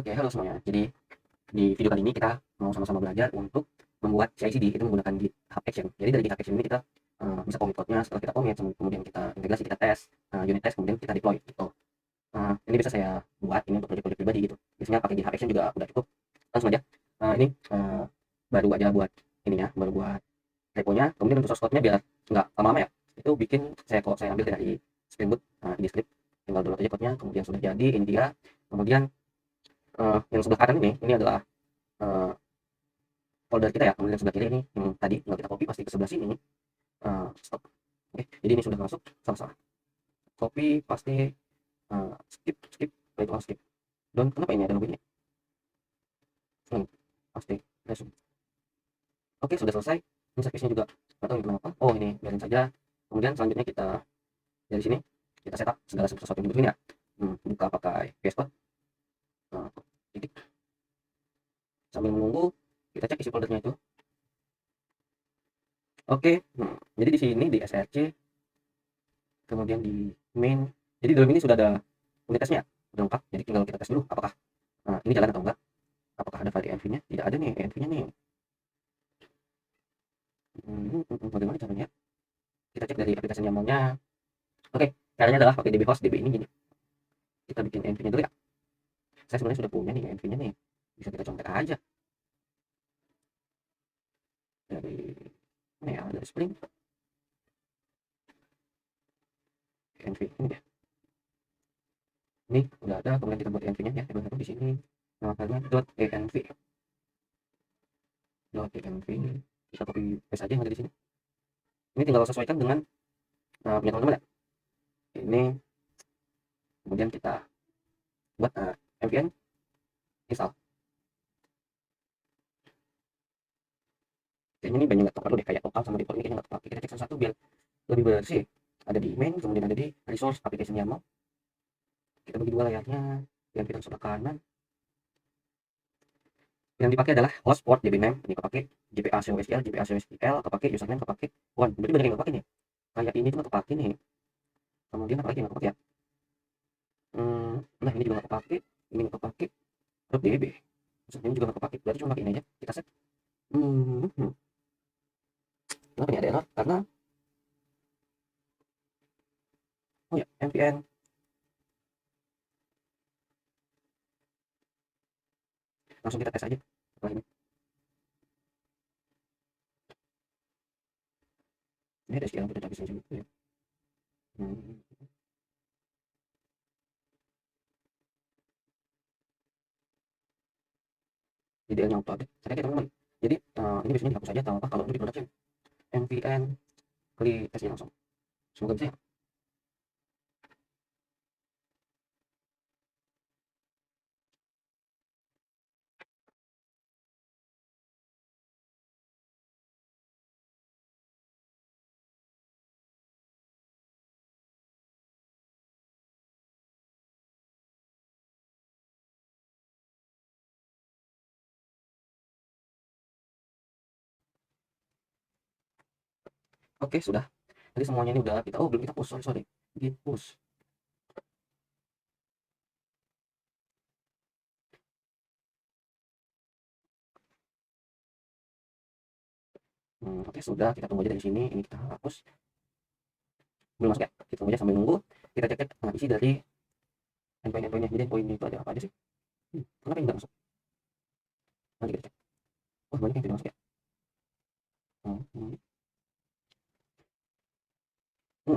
Oke, halo semuanya. Jadi di video kali ini kita mau sama-sama belajar untuk membuat CI/CD itu menggunakan GitHub Action. Jadi dari GitHub Action ini kita bisa commit code-nya, setelah kita commit, kemudian kita integrasi, kita tes, unit test, kemudian kita deploy gitu. Ini bisa saya buat ini untuk proyek-proyek pribadi gitu. Biasanya pakai GitHub Action juga udah cukup. Langsung aja. Ini baru aja buat ininya, baru buat repo-nya. Kemudian untuk source code-nya biar nggak lama-lama ya. Itu bikin saya ambil dari Spring Boot, ini script. Tinggal download aja code-nya, kemudian sudah jadi, ini dia. Kemudian yang sebelah kanan ini adalah folder kita ya, kemudian sebelah kiri ini yang tadi tinggal kita copy pasti ke sebelah sini. Stop. Oke, jadi ini sudah masuk, salah copy pasti, skip itu skip. Dan kenapa ini ada logo ini? Pasti resume. Oke, sudah selesai. Ini service-nya juga nggak tahu ini kenapa. Oh, ini biarin saja. Kemudian selanjutnya kita dari sini kita setup segala sesuatu yang dibutuhin ya. Buka pakai VS Code. Titik. Sambil menunggu kita cek isi foldernya itu. Oke, jadi di sini di src, kemudian di main. Jadi dalam ini sudah ada unit tesnya, sudah lengkap. Jadi tinggal kita tes dulu apakah ini jalan atau enggak. Apakah ada file env-nya? Tidak ada nih env-nya nih. Bagaimana caranya? Kita cek dari aplikasi YAML-nya. Oke, caranya adalah pakai db host, db ini gini. Kita bikin env-nya dulu ya. Saya sebenarnya sudah punya nih env-nya nih. Bisa kita contek aja. Dari ini ya, dari Spring. Env ini ya. Ini udah ada, kemudian kita buat env-nya ya, kita di sini. Namanya .env. .env kita copy paste aja yang ada di sini. Ini tinggal sesuaikan dengan punya teman-teman ya. Ini kemudian kita buat npm install. Kayaknya ini banyak nggak tepat deh, kayak total sama default ini kayaknya nggak tepat. Kita cek satu-satu biar lebih bersih. Ada di main, kemudian ada di resource application YAML. Kita bagi dua layarnya, yang kita sebelah kanan. Yang dipakai adalah host port dbname, ini kepake jpa-cosl, jpa-cosl, kepake username, kepake one. Berarti banyak yang kepake nih. Kayak ini tuh nggak kepake nih. Kemudian apa lagi yang nggak kepake ya? Nah ini juga nggak kepake, ini nggak kepake. .db, username juga nggak kepake. Berarti cuma pakai ini aja. Kita set. Kenapa ini ada error? Karena oh ya, npm langsung kita tes aja setelah ini. Ini ada sekian kita bisa gitu ya. Idealnya auto update. Saya kayak teman-teman. Jadi ini biasanya dihapus aja tanpa kalau untuk di production. npm klik tesnya langsung. Semoga bisa ya. Oke, sudah. Jadi semuanya ini udah kita, oh belum kita push, sorry. Git push. Oke, sudah. Kita tunggu aja dari sini. Ini kita hapus. Belum masuk ya. Kita tunggu aja sambil nunggu. Kita cek isi dari endpoint-endpointnya. Jadi endpoint itu ada apa aja sih? Kenapa ini nggak masuk? Nanti kita cek. Wah, banyak yang tidak masuk ya.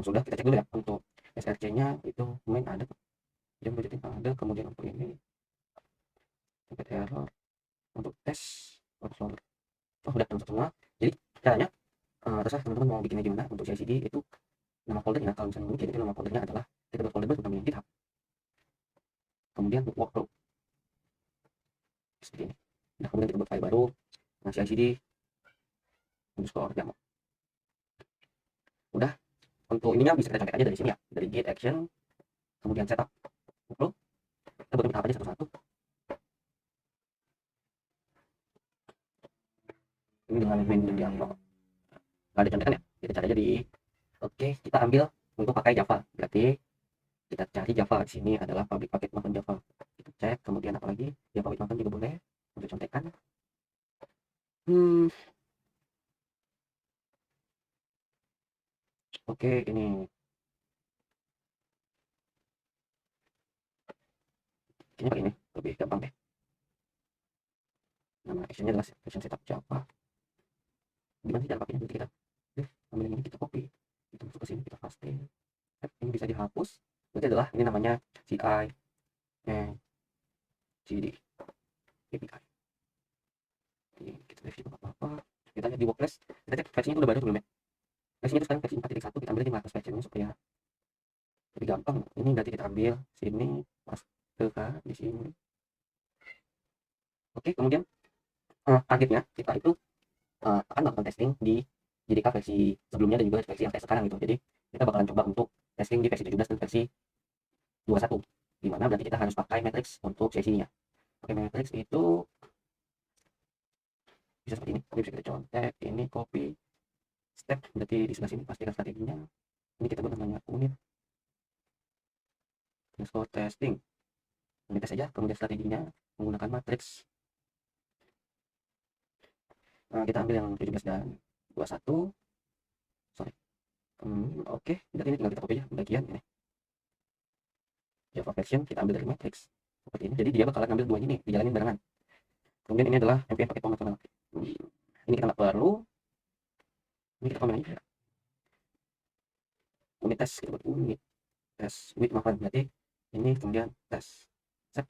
Sudah, kita cek dulu ya. Untuk src-nya itu main ada. Jam budgeting ada. Kemudian untuk ini tempat error. Untuk tes workflow. Oh, udah masuk semua. Jadi caranya terserah teman-teman mau bikinnya gimana. Untuk CI/CD itu nama foldernya, kalau misalnya mungkin itu nama foldernya adalah kita folder namanya GitHub. Kemudian untuk workflow seperti ini. Nah, kemudian kita buat file baru, CI/CD underscore YAML. Udah. Untuk ininya bisa kita contek aja dari sini ya, dari git action, kemudian setup workflow. Kita buat apa aja satu-satu. Ini dengan main yang nggak ada contekan ya, kita cari aja di. Oke, kita ambil untuk pakai Java. Berarti kita cari Java. Di sini adalah public package maupun Java. Kita cek, kemudian kemudian apalagi ya power nonton juga boleh untuk contekan. hmm, oke, ini kayaknya pakai ini lebih gampang deh. Nama actionnya adalah action setup Java. Gimana sih cara pakainya? Berarti kita ambil yang ini, kita copy, kita masuk ke sini, kita paste. Ini bisa dihapus. Berarti adalah ini namanya CI CD API. Ini kita review juga apa-apa. Kita lihat di WordPress, kita cek versinya itu udah baru belum ya. Versinya itu sekarang versi 4.1, kita ambil aja 500 versinya supaya lebih gampang. Ini nanti kita ambil sini, pas ke di sini. Oke, kemudian targetnya kita itu akan melakukan testing di JDK versi sebelumnya dan juga versi yang sekarang gitu. Jadi kita bakalan coba untuk testing di versi 17 dan versi 21, di mana berarti kita harus pakai matrix untuk CI/CD-nya. Pakai matrix itu bisa seperti ini. Ini bisa kita contek, ini copy step, berarti di sebelah sini pastikan strateginya. Ini kita buat namanya unit underscore testing. Ini tes saja, kemudian strateginya menggunakan matrix. Nah, kita ambil yang 17 dan 21. Sorry. Oke, berarti ini tinggal kita copy aja bagian ini. Java version kita ambil dari matrix seperti ini. Jadi dia bakalan ambil dua ini dijalanin barengan. Kemudian ini adalah npm pakai nasional. Ini kita nggak perlu. Ini kita komen aja. Unit tes, kita buat unit tes with makan, berarti ini kemudian tes. Set.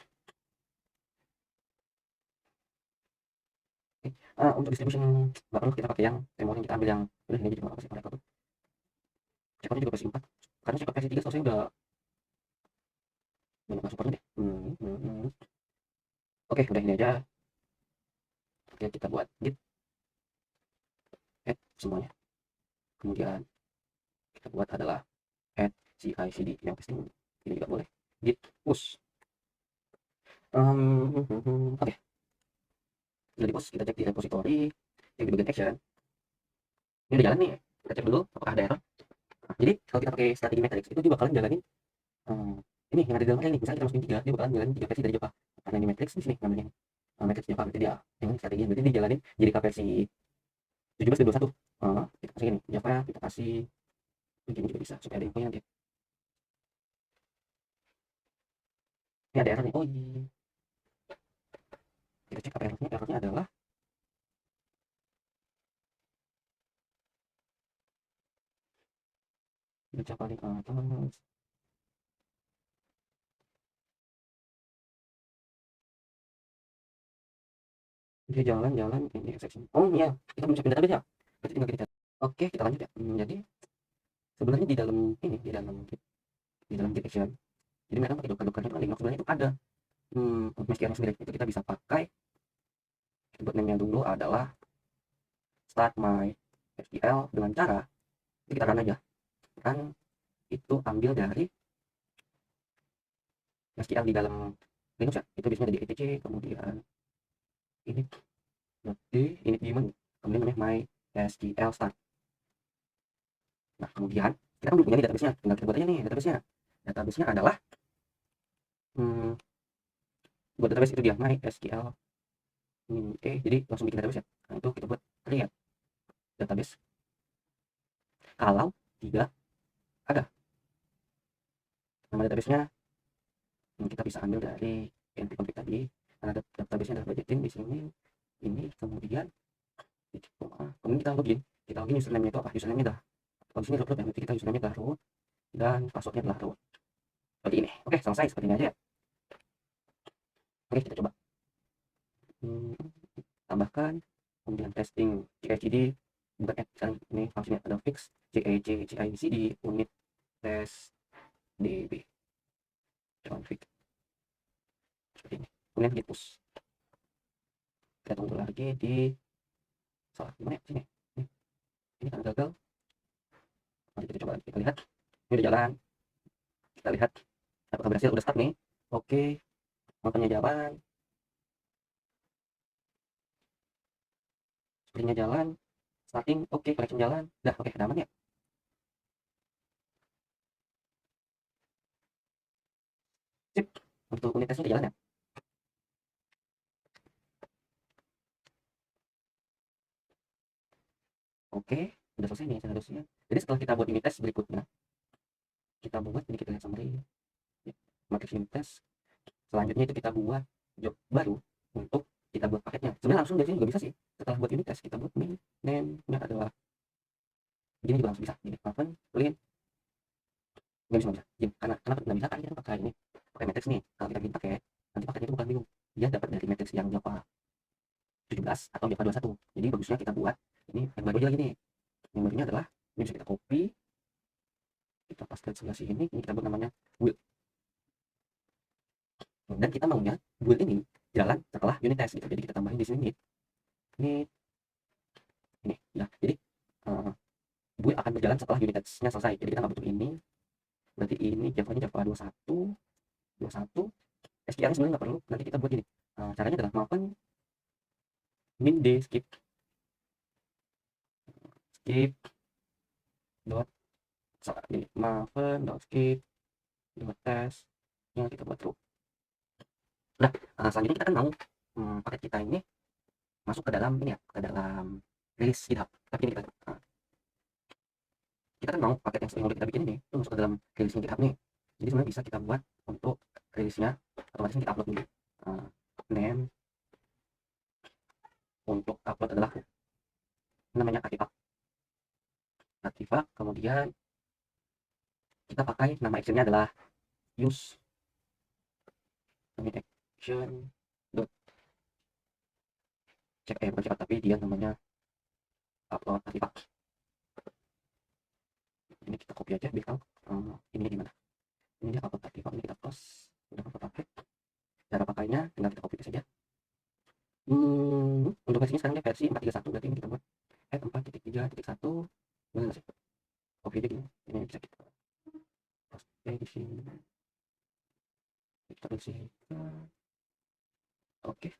Oke. Untuk distribution nggak perlu kita pakai yang temor, yang kita ambil yang ini aja juga apa sih mereka tuh. Checkoutnya juga versi 4. Karena checkout versi 3 saya udah banyak nggak supportnya deh. Oke, udah ini aja. Oke, kita buat git add semuanya. Kemudian kita buat adalah add CI/CD yang testing. Ini juga boleh. Git push. Oke. Sudah di push, kita cek di repository yang di bagian action. Ini udah jalan nih. Kita cek dulu apakah ada error. Nah, jadi kalau kita pakai strategi matrix itu dia bakalan jalanin ini yang ada di dalam ini. Misalnya kita masukin 3, dia bakalan jalanin 3 versi dari Java. Karena ini matrix di sini namanya. Matrix Java, berarti dia yang strategi berarti dia jalanin jadi versi 17 dan 21. Kita kasih ini Java, kita kasih begini juga bisa supaya ada infonya nanti. Ini ada error nih. Oh iya. Kita cek apa errornya. Errornya adalah baca paling atas. Dia jalan-jalan ini exception. Oh iya, kita belum siapin database ya. Berarti tinggal kita. Oke, kita lanjut ya. Jadi sebenarnya di dalam ini, di dalam git action. Jadi mereka pakai docker itu kan Linux sebenarnya itu ada meski sendiri itu kita bisa pakai. Kita buat name-nya dulu adalah start my SQL dengan cara itu kita run aja. Run itu ambil dari SQL di dalam Linux ya. Itu biasanya ada di etc, kemudian ini ini daemon, kemudian namanya my SQL start. Nah, kemudian kita kan belum punya nih database-nya, tinggal kita buat aja nih database-nya. Database-nya adalah buat database itu dia my SQL jadi langsung bikin database ya. Nah, itu kita buat create database kalau tidak ada nama database-nya. Kita bisa ambil dari np config tadi karena database-nya adalah budgeting di sini. Ini kemudian kita login username-nya itu apa? Username-nya dah kalau di sini root ya, berarti kita username-nya adalah root dan password-nya adalah root seperti ini. Oke, selesai seperti ini aja ya. Oke, kita coba tambahkan kemudian testing CI/CD, bukan sekarang ini fungsinya ada fix CI/CD unit test db config seperti ini. Kemudian git push, kita tunggu lagi di salah gimana ya sini. Ini kan gagal. Mari kita coba lagi, kita lihat ini udah jalan, kita lihat apakah berhasil. Udah start nih. Oke, motornya jalan, springnya jalan, starting oke, connection jalan, dah oke, udah aman ya. Sip, untuk unit tesnya udah jalan ya. Oke, udah selesai nih seharusnya. Jadi setelah kita buat unit test berikutnya, kita buat, jadi kita lihat summary ya, matrix unit test. Selanjutnya itu kita buat job baru untuk kita buat paketnya. Sebenarnya langsung dari sini juga bisa sih. Setelah buat unit test kita buat main, name-nya adalah gini juga langsung bisa. Gini, open, clean, nggak bisa nggak bisa. Gini, karena kenapa nggak bisa? Karena kita pakai ini, pakai matrix nih. Kalau kita bikin paket, nanti paketnya itu bukan bingung. Dia dapat dari matrix yang Java 17 atau Java 21. Jadi bagusnya kita buat ini yang baru aja lagi nih. Yang barunya adalah ini bisa kita copy, kita paste di sebelah sini. Ini kita buat namanya build. Dan kita maunya build ini jalan setelah unit test gitu. Jadi kita tambahin di sini ini ya. Jadi build akan berjalan setelah unit testnya selesai. Jadi kita nggak butuh ini. Berarti ini Java-nya Java 21 SQL-nya sebenarnya nggak perlu. Nanti kita buat gini. Caranya adalah maupun min d skip dot ini maven dot skip dot test yang kita buat true. Nah, selanjutnya kita kan mau paket kita ini masuk ke dalam ini ya, ke dalam release GitHub. Tapi ini kita kan mau paket yang udah kita bikin ini itu masuk ke dalam release GitHub nih. Jadi sebenarnya bisa kita buat untuk release-nya otomatis kita upload dulu. Name untuk upload adalah namanya artifact, kemudian kita pakai nama actionnya adalah use action dot check bukan check tapi dia namanya upload artifact. Ini kita copy aja biar tahu ini di mana. Ini dia upload artifact, ini kita close. Udah kita pakai. Cara pakainya tinggal kita copy saja. Untuk versinya sekarang dia versi 4.31, berarti ini kita buat add 4.3.1. Benar sih? Copy aja gini. Ini bisa kita paste di sini. Kita bersihkan. Oke.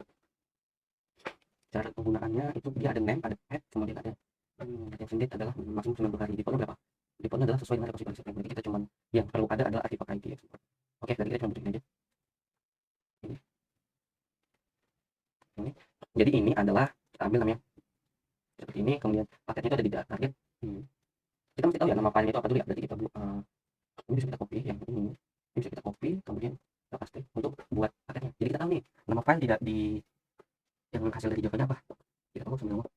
Cara penggunaannya itu dia ada name, ada add, kemudian ada retention date adalah maksimum 90 hari. Defaultnya berapa? Defaultnya adalah sesuai dengan repository setting. Jadi kita cuman yang perlu ada adalah artifact ID. Oke, dari kita cuma butuh ini aja. Ini. Jadi ini adalah kita ambil namanya seperti ini, kemudian paketnya itu ada di target. Kita mesti tahu ya nama filenya itu apa dulu ya. Berarti kita ini bisa kita copy yang ini bisa kita copy, kemudian kita paste untuk buat paketnya. Jadi kita tahu nih nama file tidak di yang hasil dari Java-nya apa. Kita tahu sambil ngomong.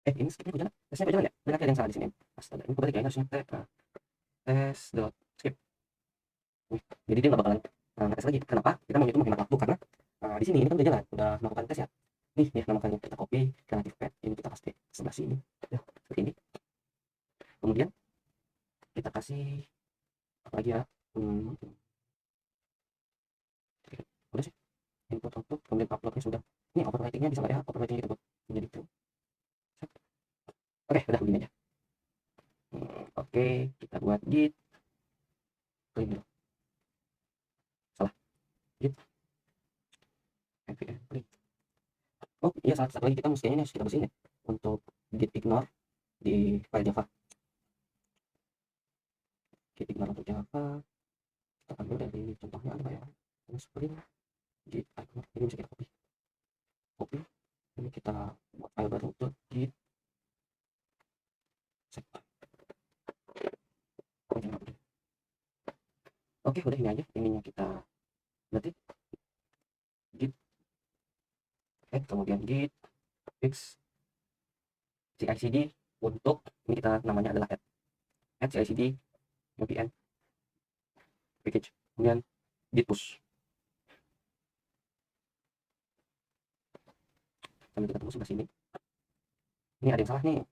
Ini skipnya berjalan, tesnya berjalan ya? Berarti ada yang salah di sini. Astaga, ini kebalik ya, ini harusnya tes dot skip. Jadi dia nggak bakalan ngetes lagi. Kenapa? Kita mau itu menghemat waktu karena di sini ini kan udah jalan, udah melakukan tes ya. Nih ya, nama filenya kita copy ke native pad, ini kita paste sebelah sini. Ya, seperti ini. Kemudian kita kasih apa lagi ya? Udah sih. Input output, kemudian uploadnya sudah. Ini overwritingnya bisa nggak ya? Overwritingnya kita buat menjadi itu. Oke, udah begini aja. Oke, kita buat git clean dulu. Salah. Git npm clean. Oh iya, salah satu lagi kita mestinya ini harus kita bersihin ya untuk git ignore di file Java. Git ignore untuk Java. Kita ambil dari contohnya ada ya. Ini spring git ignore, ini bisa kita copy. Ini kita buat file baru untuk git set. Oke, udah ini aja. Ininya kita berarti git add, kemudian git fix CI/CD untuk ini kita namanya adalah add CI/CD npm package, kemudian git push. Sambil kita tunggu sebelah sini. Ini ada yang salah nih.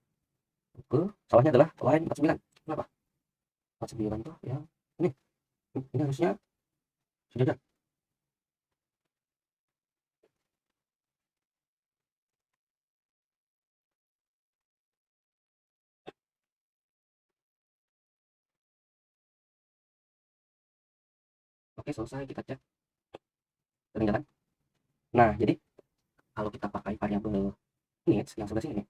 Salahnya adalah line 49. Kenapa? 49 tuh ya ini harusnya sejajar. Oke, selesai, kita cek sering jalan. Nah, jadi kalau kita pakai variabel needs yang sebelah sini nih,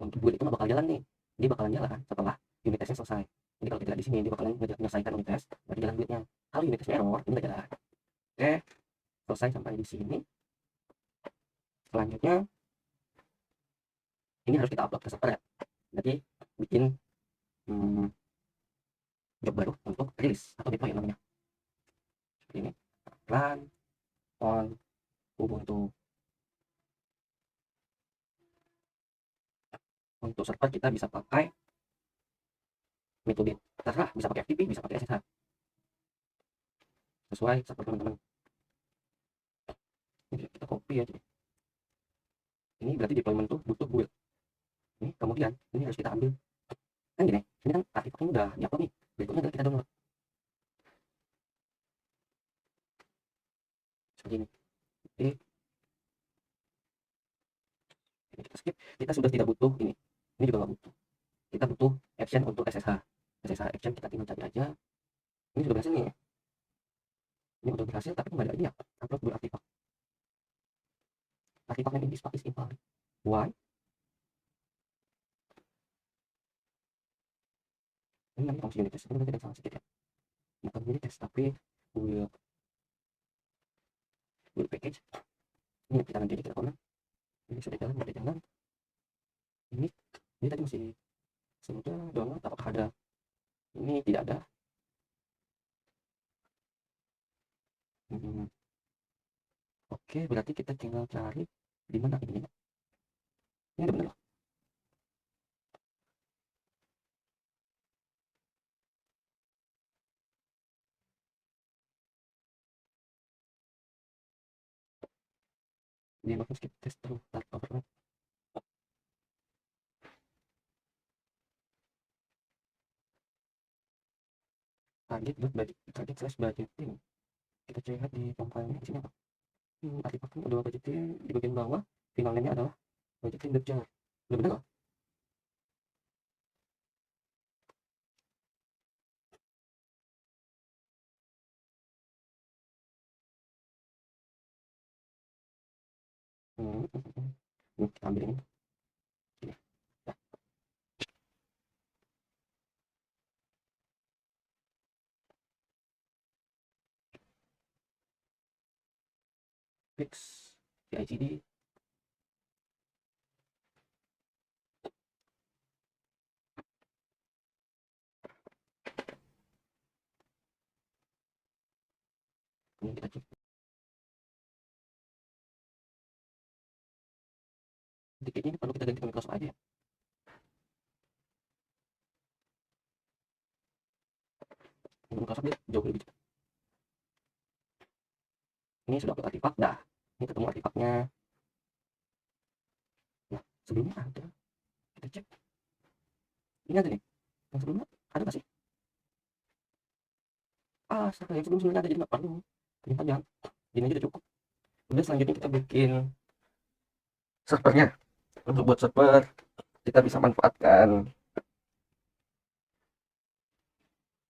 untuk build itu nggak bakal jalan nih. dia bakalan jalan setelah unit testnya selesai. Jadi kalau kita lihat di sini dia bakalan menyelesaikan unit tes, berarti jalan duitnya. Kalau unit tesnya error, ini nggak jalan. Oke, selesai sampai di sini. Selanjutnya ini harus kita upload ke server ya. Berarti bikin job baru untuk rilis atau deploy namanya. Seperti ini. Run on Ubuntu. Untuk server kita bisa pakai metode terserah, bisa pakai FTP, bisa pakai SSH. Sesuai server teman-teman. Ini kita copy aja. Ini berarti deployment tuh butuh build. Ini kemudian ini harus kita ambil. Kan gini, ini kan artifaknya udah diupload nih. Berikutnya adalah kita download. Seperti ini. Oke. Ini kita skip. Kita sudah tidak butuh ini. Ini juga nggak butuh. Kita butuh action untuk SSH. SSH action kita tinggal cari aja. Ini sudah berhasil nih. Ini udah berhasil, tapi kembali lagi ya. Upload build artifak. Artifak name in this pack is invalid. Why? Ini namanya fungsi unit test. Ini tidak salah sedikit ya. Bukan unit test, tapi build package. Ini kita nanti kita komen. Ini sudah jalan, sudah jalan. Ini tadi masih sudah download, apakah ada? Ini tidak ada. Oke, berarti kita tinggal cari di mana ini. Ini ada benar loh. Dia langsung skip test terus start override. Target slash budgeting. Kita lihat di compile-nya di sini apa? Artifaknya adalah budgeting di bagian bawah. Final name-nya adalah budgeting the jar. Udah benar nggak? Kita ambil ini. Sini. Ya. Fix CICD. Ini kita cek. Titiknya ini perlu kita ganti ke Microsoft aja ya. Microsoft dia jauh lebih cepat. Ini sudah upload artifak, dah. Ini ketemu artifaknya. Nah, sebelumnya ada. Kita cek. Ini ada nih. Yang sebelumnya ada nggak sih? Yang sebelumnya ada, jadi nggak perlu. Ternyata jangan. Gini aja udah cukup. Udah, selanjutnya kita bikin servernya. Untuk buat server, kita bisa manfaatkan